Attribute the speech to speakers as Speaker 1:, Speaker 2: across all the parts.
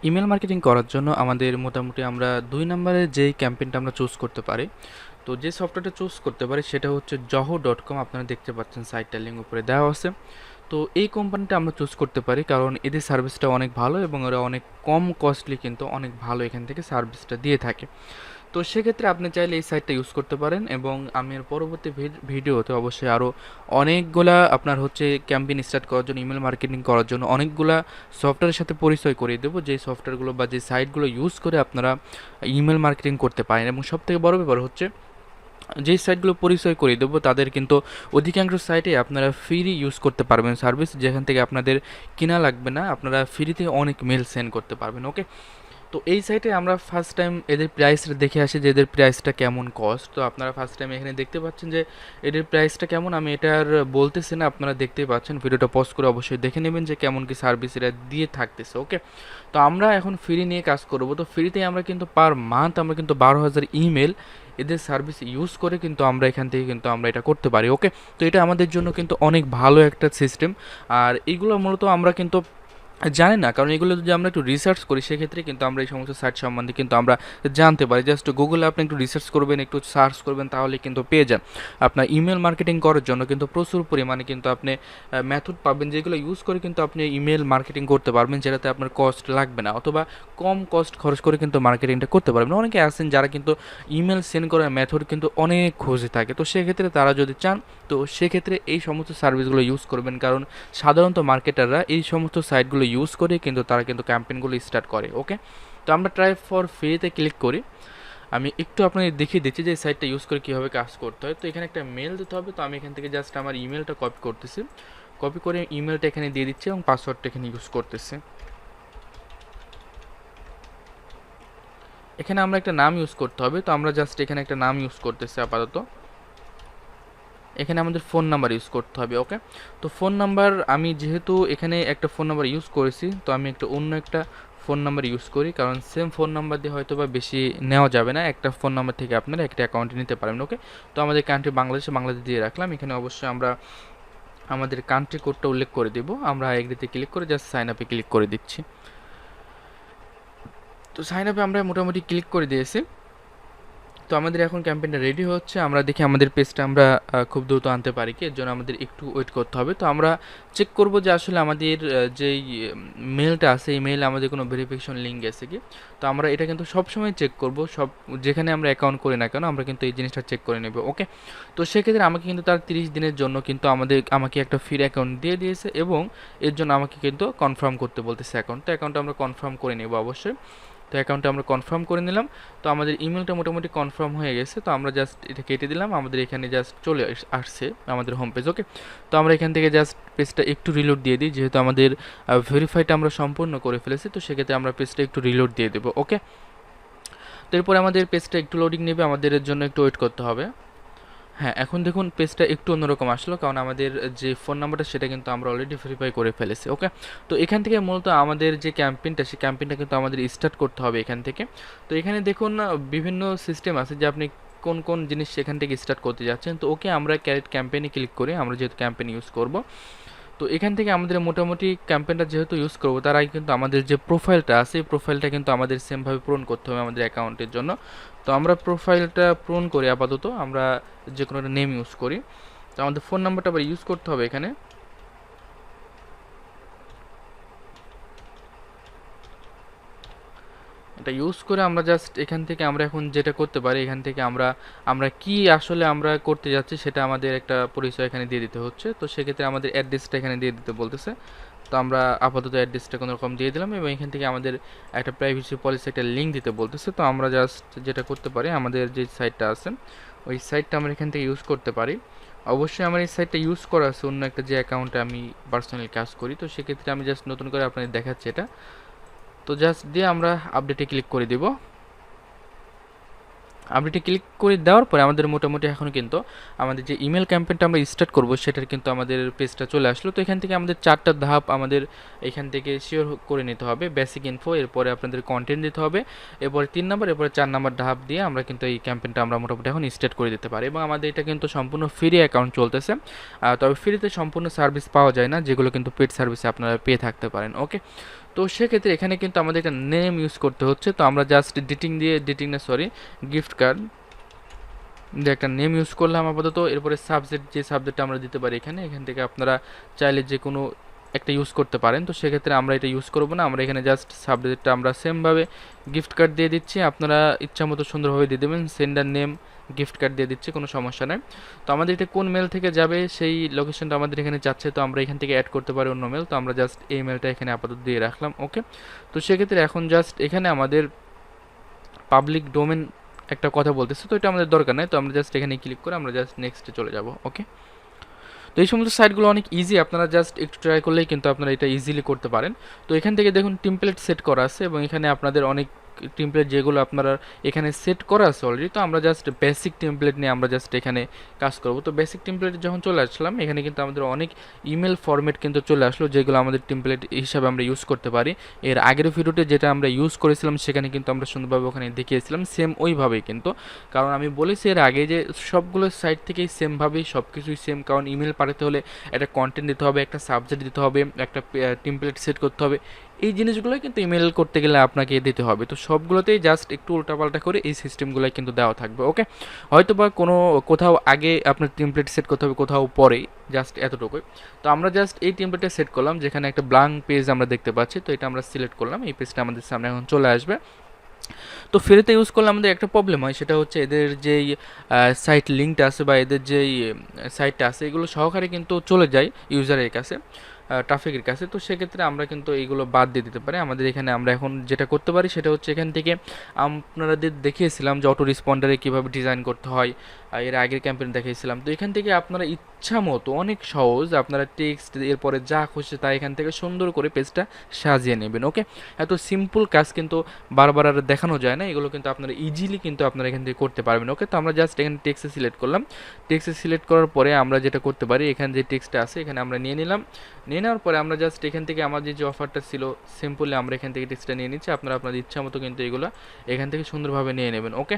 Speaker 1: Email marketing করার জন্য আমাদের মোটামুটি আমরা ২ নম্বরে যেই ক্যাম্পেইনটা আমরা চুজ করতে পারি, তো যে সফটওয়্যারটা চুজ করতে পারি সেটা হচ্ছে joho.com। আপনারা দেখতে পাচ্ছেন সাইটটার লিঙ্ক উপরে দেওয়া আছে। তো এই কোম্পানিটা আমরা চুজ করতে পারি কারণ এদের সার্ভিসটা অনেক ভালো এবং ওরা অনেক কম কস্টলি কিন্তু অনেক ভালো এখান থেকে সার্ভিসটা দিয়ে থাকে। তো সেক্ষেত্রে আপনি চাইলে এই সাইটটা ইউজ করতে পারেন এবং আমি এর পরবর্তী ভিডিওতে অবশ্যই আরও অনেকগুলা আপনার হচ্ছে ক্যাম্পেইন স্টার্ট করার জন্য ইমেল মার্কেটিং করার জন্য অনেকগুলা সফটওয়্যারের সাথে পরিচয় করিয়ে দেবো, যেই সফটওয়্যারগুলো বা যে সাইটগুলো ইউজ করে আপনারা ইমেল মার্কেটিং করতে পারেন। এবং সবথেকে বড় ব্যাপার হচ্ছে যেই সাইটগুলো পরিচয় করিয়ে দেবো তাদের কিন্তু অধিকাংশ সাইটে আপনারা ফ্রি ইউজ করতে পারবেন সার্ভিস, যেখান থেকে আপনাদের কেনা লাগবে না, আপনারা ফ্রিতে অনেক মেল সেন্ড করতে পারবেন। ওকে, তো এই সাইটে আমরা ফার্স্ট টাইম এদের প্রাইসটা দেখে আসি যে এদের প্রাইসটা কেমন কস্ট। তো আপনারা ফার্স্ট টাইম এখানে দেখতে পাচ্ছেন যে এদের প্রাইসটা কেমন, আমি এটা আর বলতেছি না, আপনারা দেখতেই পাচ্ছেন। ভিডিওটা পজ করে অবশ্যই দেখে নেবেন যে কেমন কি সার্ভিস এরা দিয়ে থাকতেছে। ওকে, তো আমরা এখন ফ্রি নিয়ে কাজ করব। তো ফ্রিতে আমরা কিন্তু পার মান্থ আমরা কিন্তু 12,000 ইমেল এদের সার্ভিস ইউজ করে কিন্তু আমরা এখান থেকে কিন্তু আমরা এটা করতে পারি। ওকে, তো এটা আমাদের জন্য কিন্তু অনেক ভালো একটা সিস্টেম। আর এইগুলো মূলত আমরা কিন্তু জানি না, কারণ এগুলো যদি আমরা একটু রিসার্চ করি সেক্ষেত্রে কিন্তু আমরা এই সমস্ত সাইট সম্বন্ধে কিন্তু আমরা জানতে পারি। জাস্ট গুগলে আপনি একটু রিসার্চ করবেন, একটু সার্চ করবেন, তাহলে কিন্তু পেয়ে যান। আপনার ইমেল মার্কেটিং করার জন্য কিন্তু প্রচুর পরিমাণে কিন্তু আপনি মেথড পাবেন যেগুলো ইউজ করে কিন্তু আপনি ইমেল মার্কেটিং করতে পারবেন, যেটাতে আপনার কস্ট লাগবে না, অথবা কম কস্ট খরচ করে কিন্তু মার্কেটিংটা করতে পারবেন। অনেকে আছেন যারা কিন্তু ইমেল সেন্ড করার মেথড কিন্তু অনেক খুঁজে থাকে, তো সেক্ষেত্রে তারা যদি চান তো সেক্ষেত্রে এই সমস্ত সার্ভিসগুলো ইউজ করবেন, কারণ সাধারণত মার্কেটাররা এই সমস্ত সাইটগুলো ইউজ করে কিন্তু তারা কিন্তু ক্যাম্পেইনগুলো স্টার্ট করে। ওকে, তো আমরা ট্রাই ফর ফ্রিতে ক্লিক করি। আমি একটু আপনাদের দেখিয়ে দিচ্ছি যে এই সাইটটা ইউজ করে কীভাবে কাজ করতে হয়। তো এখানে একটা মেল দিতে হবে, তো আমি এখান থেকে জাস্ট আমার ইমেলটা কপি করতেছি, কপি করে ইমেলটা এখানে দিয়ে দিচ্ছি এবং পাসওয়ার্ডটা এখানে ইউজ করতেছি। এখানে আমরা একটা নাম ইউজ করতে হবে, তো আমরা জাস্ট এখানে একটা নাম ইউজ করতেছি আপাতত। এখানে আমাদের ফোন নাম্বার ইউজ করতে হবে। ওকে, তো ফোন নাম্বার আমি যেহেতু এখানে একটা ফোন নাম্বার ইউজ করেছি, তো আমি অন্য একটা ফোন নাম্বার ইউজ করি, কারণ সেম ফোন নাম্বার দিয়ে হয়তো বা বেশি নেওয়া যাবে না, একটা ফোন নাম্বার থেকে আপনারা একটা অ্যাকাউন্টে নিতে পারবেন। ওকে, তো আমাদের কান্ট্রি বাংলাদেশ দিয়ে রাখলাম। এখানে অবশ্যই আমরা আমাদের কান্ট্রি কোডটা উল্লেখ করে দেব। আমরা এগ্রিতে ক্লিক করে জাস্ট সাইন আপে ক্লিক করে দিচ্ছি। তো সাইন আপে আমরা মোটামুটি ক্লিক করে দিয়েছি। তো আমাদের এখন ক্যাম্পেইনটা রেডি হচ্ছে, আমরা দেখি আমাদের পেজটা আমরা খুব দ্রুত আনতে পারি কি, এর জন্য আমাদের একটু ওয়েট করতে হবে। তো আমরা চেক করব যে আসলে আমাদের যেই মেলটা আছে এই মেইলে আমাদের কোনো ভেরিফিকেশন লিঙ্ক আছে কি। তো আমরা এটা কিন্তু সবসময় চেক করব, যেখানে আমরা অ্যাকাউন্ট করি না কেন আমরা কিন্তু এই জিনিসটা চেক করে নেব। ওকে, তো সেক্ষেত্রে আমাকে কিন্তু তার 30 দিনের জন্য কিন্তু আমাকে একটা ফ্রি অ্যাকাউন্ট দিয়ে দিয়েছে এবং এর জন্য আমাকে কিন্তু কনফার্ম করতে বলতেছে অ্যাকাউন্টটা আমরা কনফার্ম করে নেব অবশ্যই। তো অ্যাকাউন্টটা আমরা কনফার্ম করে নিলাম। তো আমাদের ইমেলটা মোটামুটি কনফার্ম হয়ে গেছে, তো আমরা জাস্ট এটা কেটে দিলাম। আমাদের এখানে জাস্ট চলে আসছে আমাদের হোম পেজ। ওকে, তো আমরা এখান থেকে জাস্ট পেজটা একটু রিলোড দিয়ে দিই, যেহেতু আমাদের ভেরিফাইটা আমরা সম্পূর্ণ করে ফেলেছি, তো সেক্ষেত্রে আমরা পেজটা একটু রিলোড দিয়ে দেবো। ওকে, তো এরপরে আমাদের পেজটা একটু লোডিং নেবে, আমাদের এর জন্য একটু ওয়েট করতে হবে। হ্যাঁ, এখন দেখুন পেজটা একটু অন্যরকম আসলো, কারণ আমাদের যে ফোন নাম্বারটা সেটা কিন্তু আমরা অলরেডি ভেরিফাই করে ফেলেছি। ওকে, তো এখান থেকে মূলত আমাদের যে ক্যাম্পেইনটা সেই ক্যাম্পেইনটা কিন্তু আমাদের স্টার্ট করতে হবে এখান থেকে। তো এখানে দেখুন বিভিন্ন সিস্টেম আছে যে আপনি কোন কোন জিনিস সেখান থেকে স্টার্ট করতে যাচ্ছেন। তো ওকে, আমরা ক্যারেট ক্যাম্পেইনে ক্লিক করি, আমরা যেহেতু ক্যাম্পেইন ইউজ করব। তো এখান থেকে আমাদের মোটামুটি ক্যাম্পেইনটা যেহেতু ইউজ করবো, তার আগে কিন্তু আমাদের যে প্রোফাইলটা আছে এই প্রোফাইলটা কিন্তু আমাদের সেমভাবে পূরণ করতে হবে আমাদের অ্যাকাউন্টের জন্য। তো আমরা প্রোফাইলটা পূরণ করি, আপাতত আমরা যে কোনো একটা নেম ইউজ করি। তো আমাদের ফোন নাম্বারটা আবার ইউজ করতে হবে এখানে। এটা ইউজ করে আমরা জাস্ট এখান থেকে আমরা এখন যেটা করতে পারি, এখান থেকে আমরা কি আসলে আমরা করতে যাচ্ছি সেটা আমাদের একটা পরিচয় এখানে দিয়ে দিতে হচ্ছে। তো সেক্ষেত্রে আমাদের অ্যাড্রেসটা এখানে দিয়ে দিতে বলতেছে। তো আমরা আপাতত অ্যাড্রেসটা কোনো রকম দিয়ে দিলাম এবং এখান থেকে আমাদের একটা প্রাইভেসি পলিসি একটা লিঙ্ক দিতে বলতেছে। তো আমরা জাস্ট যেটা করতে পারি, আমাদের যে সাইটটা আছে ওই সাইটটা আমরা এখান থেকে ইউজ করতে পারি। অবশ্যই আমার এই সাইটটা ইউজ করা আছে অন্য একটা যে অ্যাকাউন্টে আমি পার্সোনালি কাজ করি, তো সেক্ষেত্রে আমি জাস্ট নতুন করে আপনাদের দেখাচ্ছি এটা। তো জাস্ট দিয়ে আমরা আপডেটে ক্লিক করে দেব। আপডেটে ক্লিক করে দেওয়ার পরে আমাদের মোটামুটি এখন কিন্তু আমাদের যে ইমেল ক্যাম্পেইনটা আমরা স্টার্ট করব সেটার কিন্তু আমাদের পেজটা চলে আসলো। তো এখান থেকে আমাদের 4টা ধাপ আমাদের এখান থেকে শিওর করে নিতে হবে। বেসিক ইনফো, এরপরে আপনাদের কন্টেন্ট দিতে হবে, এরপরে 3 নাম্বার, এরপরে 4 নাম্বার ধাপ দিয়ে আমরা কিন্তু এই ক্যাম্পেইনটা আমরা মোটামুটি এখন স্টার্ট করে দিতে পারি। এবং আমাদের এটা কিন্তু সম্পূর্ণ ফ্রি অ্যাকাউন্ট চলতেছে, তবে ফ্রিতে সম্পূর্ণ সার্ভিস পাওয়া যায় না, যেগুলো কিন্তু পেড সার্ভিসে আপনারা পেয়ে থাকতে পারেন। ওকে, তো তো সেক্ষেত্রে এখানে কিন্তু আমাদের একটা নেম ইউজ করতে হচ্ছে। তো আমরা জাস্ট গিফট কার্ড দিয়ে একটা নেম ইউজ করলাম আপাতত। এরপরে সাবজেক্ট, যে সাবজেক্টটা আমরা দিতে পারি এখান থেকে আপনারা চাইলে যে কোনো একটা ইউজ করতে পারেন। তো সেক্ষেত্রে আমরা এটা ইউজ করব না, আমরা এখানে জাস্ট সাবজেক্টটা আমরা সেমভাবে গিফট কার্ড দিয়ে দিচ্ছি, আপনারা ইচ্ছা মতো সুন্দরভাবে দিয়ে দেবেন। সেন্ডার নেম গিফট কার্ড দিয়ে দিচ্ছি, কোনো সমস্যা নেই। তো আমাদের এটা কোন মেল থেকে যাবে সেই লোকেশনটা আমাদের এখানে চাচ্ছে, তো আমরা এখান থেকে অ্যাড করতে পারি অন্য মেল। তো আমরা জাস্ট এই মেলটা এখানে আপাতত দিয়ে রাখলাম। ওকে, তো সেক্ষেত্রে এখন জাস্ট এখানে আমাদের পাবলিক ডোমেন একটা কথা বলতেছে, তো এটা আমাদের দরকার নেই। তো আমরা জাস্ট এখানে ক্লিক করে আমরা জাস্ট নেক্সটে চলে যাব। ওকে, তো এই সমস্ত সাইটগুলো অনেক ইজি, আপনারা জাস্ট একটু ট্রাই করলেই কিন্তু আপনারা এটা ইজিলি করতে পারেন। তো এখান থেকে দেখুন টেমপ্লেট সেট করা আছে এবং এখানে আপনাদের অনেক টেমপ্লেট যেগুলো আপনারা এখানে সেট করা আছে অলরেডি। তো আমরা জাস্ট বেসিক টেমপ্লেট নিয়ে আমরা জাস্ট এখানে কাজ করব। তো বেসিক টেমপ্লেট যখন চলে আসলাম, এখানে কিন্তু আমাদের অনেক ইমেল ফরম্যাট কিন্তু চলে আসলো, যেগুলো আমাদের টেমপ্লেট হিসাবে আমরা ইউজ করতে পারি। এর আগের ভিডিওতে যেটা আমরা ইউজ করেছিলাম সেখানে কিন্তু আমরা সুন্দরভাবে ওখানে দেখিয়েছিলাম, সেম ওইভাবেই কিন্তু। কারণ আমি বলেছি এর আগে যে সবগুলো সাইট থেকেই সেমভাবেই সব কিছুই সেম, কারণ ইমেল পাঠাতে হলে একটা কন্টেন্ট দিতে হবে, একটা সাবজেক্ট দিতে হবে, একটা টেমপ্লেট সেট করতে হবে। এই জিনিসগুলোই কিন্তু ইমেল করতে গেলে আপনাকে দিতে হবে। তো সবগুলোতেই জাস্ট একটু উল্টাপাল্টা করে এই সিস্টেমগুলোই কিন্তু দেওয়া থাকবে। ওকে, হয়তো বা কোথাও আগে আপনার টেমপ্লেট সেট করতে হবে, কোথাও পরে, জাস্ট এতটুকুই। তো আমরা জাস্ট এই টেমপ্লেটটা সেট করলাম, যেখানে একটা ব্ল্যাঙ্ক পেজ আমরা দেখতে পাচ্ছি। তো এটা আমরা সিলেক্ট করলাম, এই পেজটা আমাদের সামনে এখন চলে আসবে। তো ফ্রিতে ইউজ করলে আমাদের একটা প্রবলেম হয়, সেটা হচ্ছে এদের যেই সাইট লিঙ্কটা আছে বা এদের যেই সাইটটা আছে, এগুলো সহকারে কিন্তু চলে যায় ইউজারের কাছে, ট্রাফিকের কাছে। তো সেক্ষেত্রে আমরা কিন্তু এইগুলো বাদ দিয়ে দিতে পারি। আমাদের এখানে আমরা এখন যেটা করতে পারি সেটা হচ্ছে এখান থেকে আপনাদের দেখিয়েছিলাম যে অটো রেসপন্ডারে কীভাবে ডিজাইন করতে হয়, এর আগের ক্যাম্পেইন দেখিয়েছিলাম। তো এখান থেকে আপনারা ইচ্ছা মতো অনেক সহজ, আপনারা টেক্সট এরপরে যা খুশি তা এখান থেকে সুন্দর করে পেজটা সাজিয়ে নেবেন। ওকে, এত সিম্পল কাজ কিন্তু বারবার আর দেখানো যায় না, এগুলো কিন্তু আপনারা ইজিলি কিন্তু আপনারা এখান থেকে করতে পারবেন। ওকে, তো আমরা জাস্ট এখানে টেক্সটে সিলেক্ট করলাম। টেক্সটে সিলেক্ট করার পরে আমরা যেটা করতে পারি, এখানে যে টেক্সটটা আছে এখানে আমরা নিয়ে নিলাম। নিয়ে নেওয়ার পরে আমরা জাস্ট এখান থেকে আমাদের যে অফারটা ছিল সিম্পলি আমরা এখান থেকে টেক্সটটা নিয়ে নিচ্ছি। আপনারা আপনাদের ইচ্ছা মতো কিন্তু এগুলো এখান থেকে সুন্দরভাবে নিয়ে নেবেন। ওকে,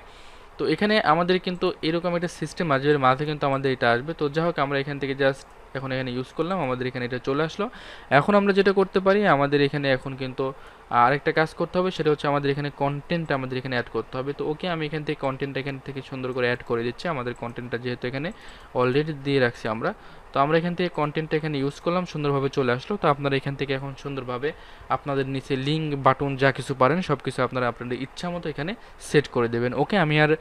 Speaker 1: তো এখানে আমাদের কিন্তু এরকম একটা সিস্টেম আসবে, এর মাঝে কিন্তু আমাদের এটা আসবে। তো যাই হোক, আমরা এখান থেকে জাস্ট এখন এখানে ইউজ করলাম, আমাদের এখানে এটা চলে আসলো। এখন আমরা যেটা করতে পারি, আমাদের এখানে এখন কিন্তু আরেকটা কাজ করতে হবে, সেটা হচ্ছে আমাদের এখানে কন্টেন্ট আমাদের এখানে অ্যাড করতে হবে। তো ওকে, আমি এখান থেকে কন্টেন্টটা এখান থেকে সুন্দর করে অ্যাড করে দিচ্ছি। আমাদের কন্টেন্টটা যেহেতু এখানে অলরেডি দিয়ে রাখছি আমরা, তো আমরা এখান থেকে কন্টেন্টটা এখানে ইউজ করলাম, সুন্দরভাবে চলে আসলো। তো আপনারা এখান থেকে এখন সুন্দরভাবে আপনাদের নিচে লিঙ্ক বাটন যা কিছু পারেন সব কিছু আপনারা আপনাদের ইচ্ছা মতো এখানে সেট করে দেবেন। ওকে, আমি আর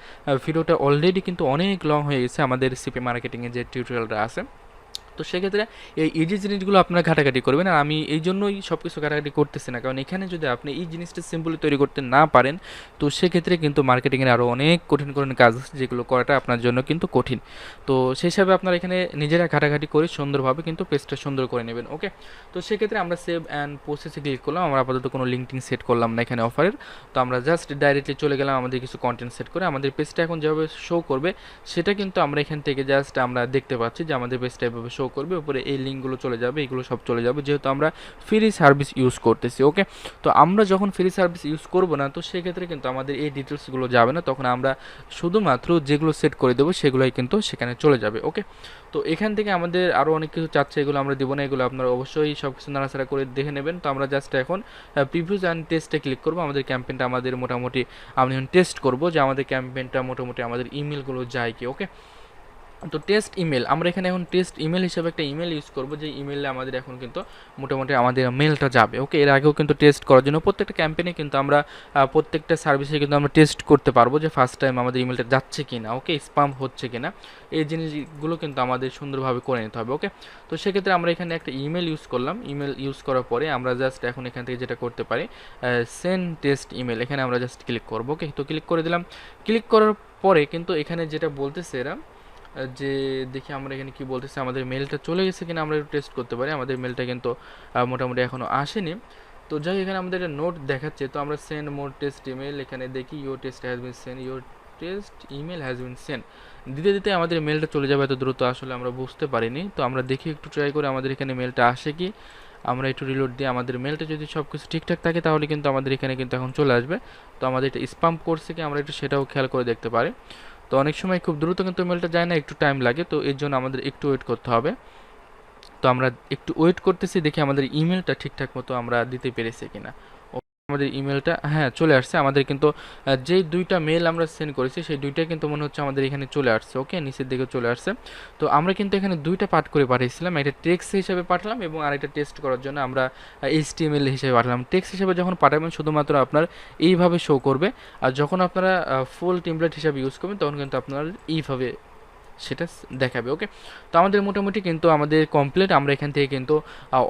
Speaker 1: ভিডিওটা অলরেডি কিন্তু অনেক লং হয়ে গেছে আমাদের সিপি মার্কেটিংয়ে যে টিউটোরিয়ালটা আছে। তো সেক্ষেত্রে এই ইজি জিনিসগুলো আপনারা ঘাটাঘাটি করবেন। আর আমি এই জন্যই সব কিছু ঘাটাঘাটি করতেছি না, কারণ এখানে যদি আপনি এই জিনিসটা সিম্পলি তৈরি করতে না পারেন, তো সেক্ষেত্রে কিন্তু মার্কেটিংয়ের আরও অনেক কঠিন কঠিন কাজ আছে, যেগুলো করাটা আপনার জন্য কিন্তু কঠিন। তো সেই হিসাবে আপনারা এখানে নিজেরা ঘাটাঘাটি করে সুন্দরভাবে কিন্তু পেজটা সুন্দর করে নেবেন। ওকে, তো সেক্ষেত্রে আমরা সেভ অ্যান্ড প্রসেসে ক্লিক করলাম। আমরা আপাতত কোনো লিঙ্কিং সেট করলাম না এখানে অফারের। তো আমরা জাস্ট ডাইরেক্টলি চলে গেলাম আমাদের কিছু কন্টেন্ট সেট করে। আমাদের পেজটা এখন যেভাবে শো করবে সেটা কিন্তু আমরা এখান থেকে জাস্ট আমরা দেখতে পাচ্ছি যে আমাদের পেজটা এভাবে শো করবে, উপরে এই লিঙ্কগুলো চলে যাবে, এগুলো সব চলে যাবে, যেহেতু আমরা ফ্রি সার্ভিস ইউজ করতেছি। ওকে, তো আমরা যখন ফ্রি সার্ভিস ইউজ করব না, তো সেক্ষেত্রে কিন্তু আমাদের এই ডিটেলসগুলো যাবে না, তখন আমরা শুধুমাত্র যেগুলো সেট করে দেবো সেগুলোই কিন্তু সেখানে চলে যাবে। ওকে, তো এখান থেকে আমাদের আরও অনেক কিছু চাচ্ছে, এগুলো আমরা দেবো না, এগুলো আপনারা অবশ্যই সব কিছু নাড়াচাড়া করে দেখে নেবেন। তো আমরা জাস্ট এখন প্রিভিউজ অ্যান্ড টেস্টে ক্লিক করবো। আমাদের ক্যাম্পেইনটা আমাদের মোটামুটি আমি এখন টেস্ট করবো যে আমাদের ক্যাম্পেইনটা মোটামুটি আমাদের ইমেলগুলো যায় কি। ওকে, তো টেস্ট ইমেল, আমরা এখানে এখন টেস্ট ইমেল হিসেবে একটা ইমেল ইউজ করবো, যে ইমেলে আমাদের এখন কিন্তু মোটামুটি আমাদের মেলটা যাবে। ওকে, এর আগেও কিন্তু টেস্ট করার জন্য প্রত্যেকটা ক্যাম্পেইনে কিন্তু আমরা প্রত্যেকটা সার্ভিসে কিন্তু আমরা টেস্ট করতে পারবো যে ফার্স্ট টাইম আমাদের ইমেলটা যাচ্ছে কি না, ওকে, স্প্যাম হচ্ছে কি না, এই জিনিসগুলো কিন্তু আমাদের সুন্দরভাবে করে নিতে হবে। ওকে, তো সেক্ষেত্রে আমরা এখানে একটা ইমেল ইউজ করলাম। ইমেল ইউজ করার পরে আমরা জাস্ট এখন এখান থেকে যেটা করতে পারি, সেন্ড টেস্ট ইমেল, এখানে আমরা জাস্ট ক্লিক করবো। ওকে, তো ক্লিক করে দিলাম। ক্লিক করার পরে কিন্তু এখানে যেটা বলতেছে এরা যে, দেখি আমরা এখানে কি বলতেছে, আমাদের মেলটা চলে গেছে কিনা আমরা একটু টেস্ট করতে পারি। আমাদের মেলটা কিন্তু মোটামুটি এখনও আসেনি। তো যাই এখানে আমাদের একটা নোট দেখাচ্ছে, তো আমরা সেন্ড মোর টেস্ট ইমেল, এখানে দেখি your test has been send, your test email has been send, দিতে দিতে আমাদের মেলটা চলে যাবে এত দ্রুত, আসলে আমরা বুঝতে পারিনি। তো আমরা দেখি একটু ট্রাই করে আমাদের এখানে মেলটা আসে কি। আমরা একটু রিলোড দিয়ে আমাদের মেলটা যদি সব কিছু ঠিকঠাক থাকে তাহলে কিন্তু আমাদের এখানে কিন্তু এখন চলে আসবে। তো আমাদের এটা স্প্যাম করছে কি আমরা একটু সেটাও খেয়াল করে দেখতে পারি। তো অনেক সময় খুব দ্রুত কিন্তু মেলটা যায় না, একটু টাইম লাগে, তো এর জন্য আমাদের একটু ওয়েট করতে হবে। তো আমরা একটু ওয়েট করতেছি, দেখি আমাদের ইমেলটা ঠিকঠাক মতো আমরা দিতে পেরেছি কিনা। আমাদের ইমেলটা হ্যাঁ চলে আসছে আমাদের, কিন্তু যেই দুইটা মেল আমরা সেন্ড করেছি সেই দুইটাই কিন্তু মনে হচ্ছে আমাদের এখানে চলে আসছে। ওকে, নিচের দিকে চলে আসছে। তো আমরা কিন্তু এখানে দুইটা পার্ট করে পাঠিয়েছিলাম, একটা টেক্সট হিসেবে পাঠালাম এবং আরেকটা টেস্ট করার জন্য আমরা HTML হিসেবে পাঠালাম। টেক্সট হিসেবে যখন পাঠাবেন শুধুমাত্র আপনার এইভাবে শো করবে, আর যখন আপনারা ফুল টেমপ্লেট হিসাবে ইউজ করবেন তখন কিন্তু আপনার এইভাবে সেটা দেখাবে। ওকে, তো আমাদের মোটামুটি কিন্তু আমাদের কমপ্লিট। আমরা এখান থেকে কিন্তু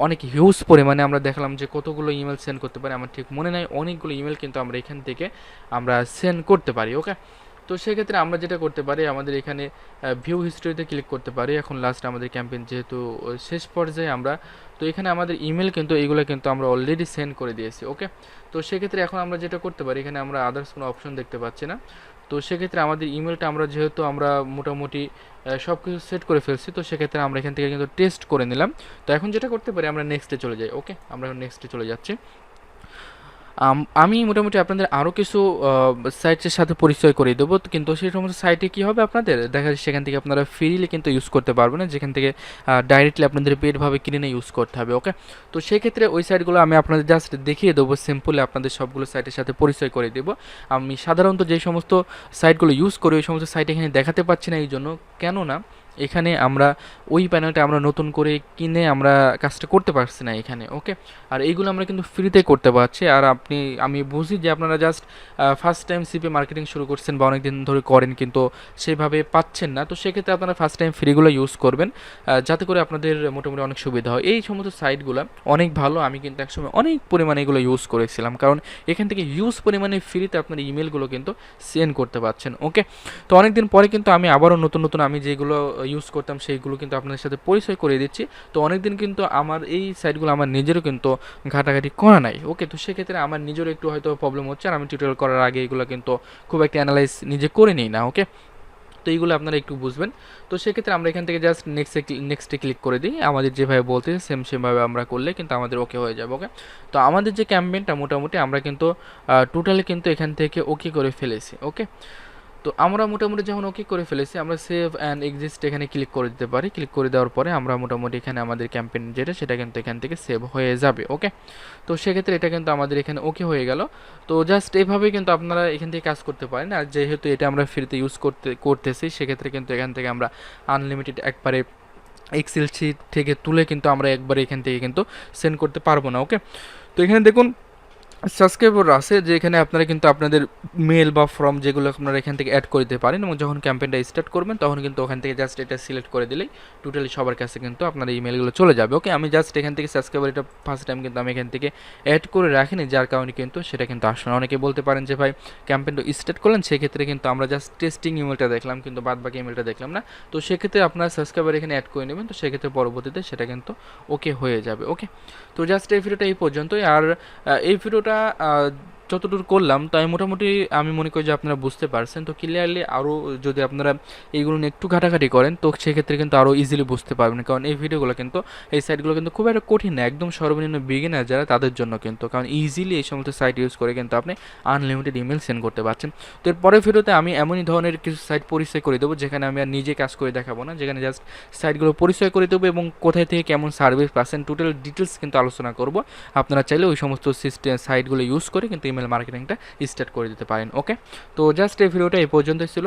Speaker 1: অনেক হিউজ পরিমাণে আমরা দেখলাম যে কতগুলো ইমেল সেন্ড করতে পারি, আমার ঠিক মনে নাই, অনেকগুলো ইমেল কিন্তু আমরা এখান থেকে আমরা সেন্ড করতে পারি। ওকে, তো সেক্ষেত্রে আমরা যেটা করতে পারি, আমাদের এখানে ভিউ হিস্ট্রিতে ক্লিক করতে পারি। এখন লাস্ট আমাদের ক্যাম্পেইন যেহেতু শেষ পর্যায়ে আমরা, তো এখানে আমাদের ইমেল কিন্তু এইগুলো কিন্তু আমরা অলরেডি সেন্ড করে দিয়েছি। ওকে, তো সেক্ষেত্রে এখন আমরা যেটা করতে পারি, এখানে আমরা আদার্স কোনো অপশন দেখতে পাচ্ছি না। তো সেক্ষেত্রে আমাদের ইমেলটা আমরা যেহেতু আমরা মোটামুটি সব কিছু সেট করে ফেলছি, তো সেক্ষেত্রে আমরা এখান থেকে কিন্তু টেস্ট করে নিলাম। তো এখন যেটা করতে পারি, আমরা নেক্সটে চলে যাই। ওকে, আমরা নেক্সটে চলে যাচ্ছি। আমি মোটামুটি আপনাদের আরও কিছু সাইটের সাথে পরিচয় করিয়ে দেবো, কিন্তু সেই সমস্ত সাইটে কী হবে, আপনাদের দেখা যাচ্ছে সেখান থেকে আপনারা ফ্রিলি কিন্তু ইউজ করতে পারবেন না, যেখান থেকে ডাইরেক্টলি আপনাদের পেডভাবে কিনে ইউজ করতে হবে। ওকে, তো সেক্ষেত্রে ওই সাইটগুলো আমি আপনাদের জাস্ট দেখিয়ে দেবো, সিম্পলি আপনাদের সবগুলো সাইটের সাথে পরিচয় করে দেবো। আমি সাধারণত যে সমস্ত সাইটগুলো ইউজ করি ওই সমস্ত সাইট এখানে দেখাতে পাচ্ছি না, এই জন্য, কেননা এখানে আমরা ওই প্যানেলটা আমরা নতুন করে কিনে আমরা কাজটা করতে পারছি না এখানে। ওকে, আর এইগুলো আমরা কিন্তু ফ্রিতে করতে পারছি। আর আমি বুঝি যে আপনারা just first time CP marketing শুরু করছেন বা অনেক দিন ধরে করেন কিন্তু সেভাবে পাচ্ছেন না, তো সেক্ষেত্রে আপনারা ফার্স্ট টাইম ফ্রিগুলো ইউজ করবেন, যাতে করে আপনাদের মোটামুটি অনেক সুবিধা হয়। এই সমস্ত সাইটগুলো অনেক ভালো, আমি কিন্তু একসময় অনেক পরিমাণে এগুলো ইউজ করেছিলাম, কারণ এখান থেকে ইউজ পরিমাণে ফ্রিতে আপনার ইমেলগুলো কিন্তু সেন্ড করতে পারছেন। ওকে, তো অনেকদিন পরে কিন্তু আমি আবারও নতুন নতুন আমি যেগুলো ইউজ করতাম সেইগুলো কিন্তু আপনাদের সাথে পরিচয় করিয়ে দিচ্ছি। তো অনেকদিন কিন্তু আমার এই সাইটগুলো আমার নিজেরও কিন্তু ঘাটাঘাটি করা নাই। ওকে, তো সেক্ষেত্রে আমার নিজেরও একটু হয়তো প্রবলেম হচ্ছে, আর আমি টিউটোরিয়াল করার আগে এগুলো কিন্তু খুব একটা অ্যানালাইজ নিজে করে নিই না। ওকে, তো এইগুলো আপনারা একটু বুঝবেন। তো সেক্ষেত্রে আমরা এখান থেকে জাস্ট নেক্সটে ক্লিক করে দিই, আমাদের যেভাবে বলতে সেমভাবে আমরা করলে কিন্তু আমাদের ওকে হয়ে যাবে। ওকে, তো আমাদের যে ক্যাম্পেইনটা মোটামুটি আমরা কিন্তু টোটালি কিন্তু এখান থেকে ওকে করে ফেলেছি। ওকে, তো আমরা মোটামুটি যখন ওকে করে ফেলেছি, আমরা সেভ অ্যান্ড এক্সিস্ট এখানে ক্লিক করে দিতে পারি। ক্লিক করে দেওয়ার পরে আমরা মোটামুটি এখানে আমাদের ক্যাম্পেইন যেটা সেটা কিন্তু এখান থেকে সেভ হয়ে যাবে। ওকে, তো সেক্ষেত্রে এটা কিন্তু আমাদের এখানে ওকে হয়ে গেল। তো জাস্ট এভাবেই কিন্তু আপনারা এখান থেকে কাজ করতে পারেন। আর যেহেতু এটা আমরা ফ্রিতে ইউজ করতেছি, সেক্ষেত্রে কিন্তু এখান থেকে আমরা আনলিমিটেড একবারে এক্সেল শিট থেকে তুলে কিন্তু আমরা একবারে এখান থেকে কিন্তু সেন্ড করতে পারবো না। ওকে, তো এখানে দেখুন সাবস্ক্রাইবার আছে, যে এখানে আপনারা কিন্তু আপনাদের মেল বা ফর্ম যেগুলো আপনারা এখান থেকে অ্যাড করে দিতে পারেন, এবং যখন ক্যাম্পেইনটা স্টার্ট করবেন তখন কিন্তু ওখান থেকে জাস্ট এটা সিলেক্ট করে দিলেই টোটালি সবার কাছে কিন্তু আপনার ইমেলগুলো চলে যাবে। ওকে, আমি জাস্ট এখান থেকে সাবস্ক্রাইবার এটা ফার্স্ট টাইম কিন্তু আমি এখান থেকে অ্যাড করে রাখিনি, যার কারণে কিন্তু সেটা কিন্তু আসলে অনেকে বলতে পারেন যে ভাই ক্যাম্পেইনটা স্টার্ট করলেন, সেক্ষেত্রে কিন্তু আমরা জাস্ট টেস্টিং ইমেলটা দেখলাম কিন্তু বাদ বাকি ইমেলটা দেখলাম না। তো সেক্ষেত্রে আপনার সাবস্ক্রাইবার এখানে অ্যাড করে নেবেন, তো সেক্ষেত্রে পরবর্তীতে সেটা কিন্তু ওকে হয়ে যাবে। ওকে, তো জাস্ট এই ভিডিওটা এই পর্যন্তই। আর এই ভিডিওটা যতদূর করলাম তাই মোটামুটি আমি মনে করি যে আপনারা বুঝতে পারছেন। তো ক্লিয়ারলি আরও যদি আপনারা এইগুলো নিয়ে একটু ঘাটাঘাটি করেন তো সেক্ষেত্রে কিন্তু আরও ইজিলি বুঝতে পারবেন, কারণ এই ভিডিওগুলো কিন্তু এই সাইটগুলো কিন্তু খুব একটা কঠিন না, একদম সর্বনিম্ন বিগিনার যারা তাদের জন্য কিন্তু, কারণ ইজিলি এই সমস্ত সাইট ইউজ করে কিন্তু আপনি আনলিমিটেড ইমেল সেন্ড করতে পারছেন। তো এর পরের ভিডিওতে আমি এমনই ধরনের কিছু সাইট পরিচয় করে দেবো যেখানে আমি আর নিজে কাজ করে দেখাবো না, যেখানে জাস্ট সাইটগুলো পরিচয় করে দেবো এবং কোথায় থেকে কেমন সার্ভিস পাচ্ছেন টোটাল ডিটেলস কিন্তু আলোচনা করব। আপনারা চাইলে ওই সমস্ত সাইটগুলো ইউজ করে কিন্তু ইমেল মার্কেটিংটা স্টার্ট করে দিতে পারেন। ওকে, তো জাস্ট এই ভিডিওটা এই পর্যন্তই ছিল।